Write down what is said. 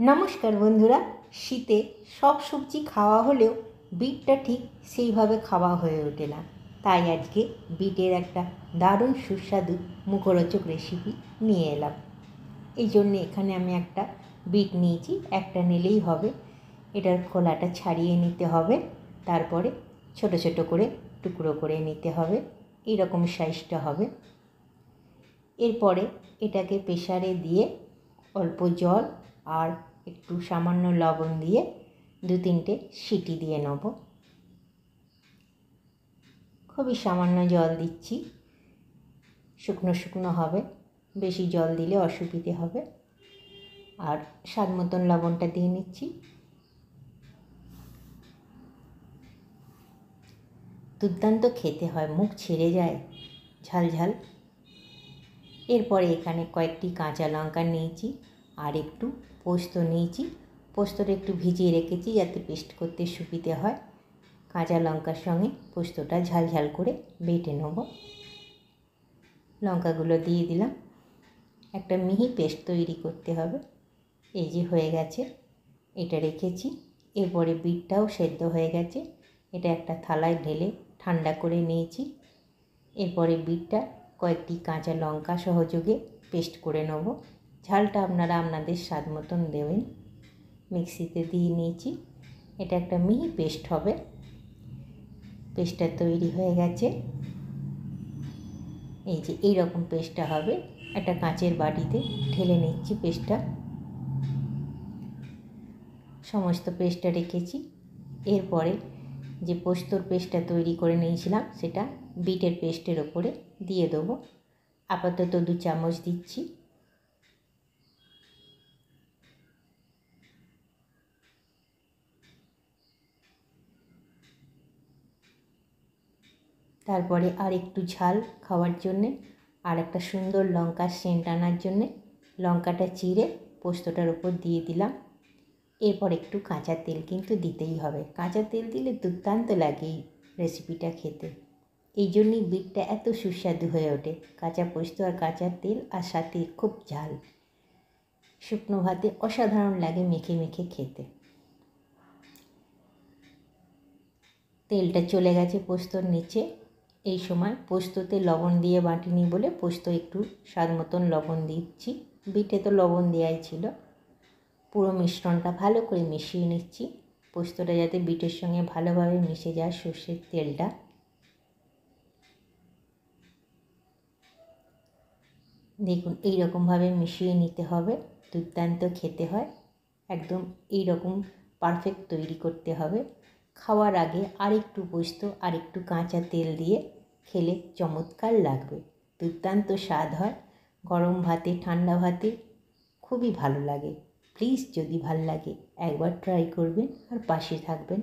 নমস্কার বন্ধুরা, শীতে সব সবজি খাওয়া হলেও বিটটা ঠিক সেইভাবে খাওয়া হয়ে ওঠে না। তাই আজকে বিটের একটা দারুণ সুস্বাদু মুখরোচক রেসিপি নিয়ে এলাম। এই জন্যে এখানে আমি একটা বিট নিয়েছি, একটা নিলেই হবে। এটার খোলাটা ছাড়িয়ে নিতে হবে, তারপরে ছোট ছোট করে টুকরো করে নিতে হবে, এইরকম সাইজটা হবে। এরপরে এটাকে প্রেসারে দিয়ে অল্প জল আর একটু সামান্য লবণ দিয়ে 2-3টে সিটি দিয়ে নেব। খুবই সামান্য জল দিচ্ছি, শুকনো শুকনো হবে, বেশি জল দিলে অসুবিধে হবে। আর স্বাদ মতন লবণটা দিয়ে নিচ্ছি। দুর্দান্ত খেতে হয়, মুখ ছেড়ে যায় ঝাল ঝাল। এরপরে এখানে কয়েকটি কাঁচা লঙ্কা নিয়েছি আর একটু পোস্ত নিয়েছি। পোস্তটা একটু ভিজিয়ে রেখেছি যাতে পেস্ট করতে সুবিধে হয়। কাঁচা লঙ্কার সঙ্গে পোস্তটা ঝাল ঝাল করে বেটে নেব। লঙ্কাগুলো দিয়ে দিলাম। একটা মিহি পেস্ট তৈরি করতে হবে। এই যে হয়ে গেছে, এটা রেখেছি। এরপরে বিটটাও সেদ্ধ হয়ে গেছে, এটা একটা থালায় ঢেলে ঠান্ডা করে নিয়েছি। এরপরে বিটটা কয়েকটি কাঁচা লঙ্কা সহযোগে পেস্ট করে নেব। ঝালটা আপনারা আপনাদের স্বাদ মতন দেবেন। মিক্সিতে দিয়ে নিয়েছি, এটা একটা মিহি পেস্ট হবে। পেস্টটা তৈরি হয়ে গেছে। এই যে এই রকম পেস্টটা হবে। একটা কাঁচের বাটিতে ঢেলে নিচ্ছি পেস্টটা। সমস্ত পেস্টটা রেখেছি। এরপরে যে পোস্তর পেস্টটা তৈরি করে নিয়েছিলাম সেটা বিটের পেস্টের ওপরে দিয়ে দেবো। আপাতত 2 চামচ দিচ্ছি। তারপরে আর একটু ঝাল খাওয়ার জন্যে আর একটা সুন্দর লঙ্কার সেন্ট আনার জন্যে লঙ্কাটা চিড়ে পোস্তটার উপর দিয়ে দিলাম। এরপর একটু কাঁচা তেল কিন্তু দিতেই হবে। কাঁচা তেল দিলে দুর্দান্ত লাগে এই রেসিপিটা খেতে। এই জন্যই বিটটা এত সুস্বাদু হয়ে ওঠে। কাঁচা পোস্ত আর কাঁচা তেল আর সাথে খুব ঝাল। শুকনো ভাতে অসাধারণ লাগে মেখে মেখে খেতে। তেলটা চলে গেছে পোস্তর নিচে। এই সময় পোস্ততে লবণ দিয়ে বাটিনি বলে পোস্ত একটু স্বাদ মতন লবণ দিচ্ছি। বিটে তো লবণ দেওয়াই ছিল। পুরো মিশ্রণটা ভালো করে মিশিয়ে নিচ্ছি। পোস্তটা যাতে বিটের সঙ্গে ভালোভাবে মিশে যায় সর্ষের তেলটা। দেখুন এই রকমভাবে মিশিয়ে নিতে হবে। দুর্দান্ত খেতে হয়, একদম এই রকম পারফেক্ট তৈরি করতে হবে। খাওয়ার আগে আরেকটু পোস্ত আর একটু কাঁচা তেল দিয়ে খেলে চমৎকার লাগবে। দুর্দান্ত স্বাদ হয়। গরম ভাতে, ঠান্ডা ভাতে খুবই ভালো লাগে। প্লিজ যদি ভালো লাগে একবার ট্রাই করবেন আর পাশে থাকবেন।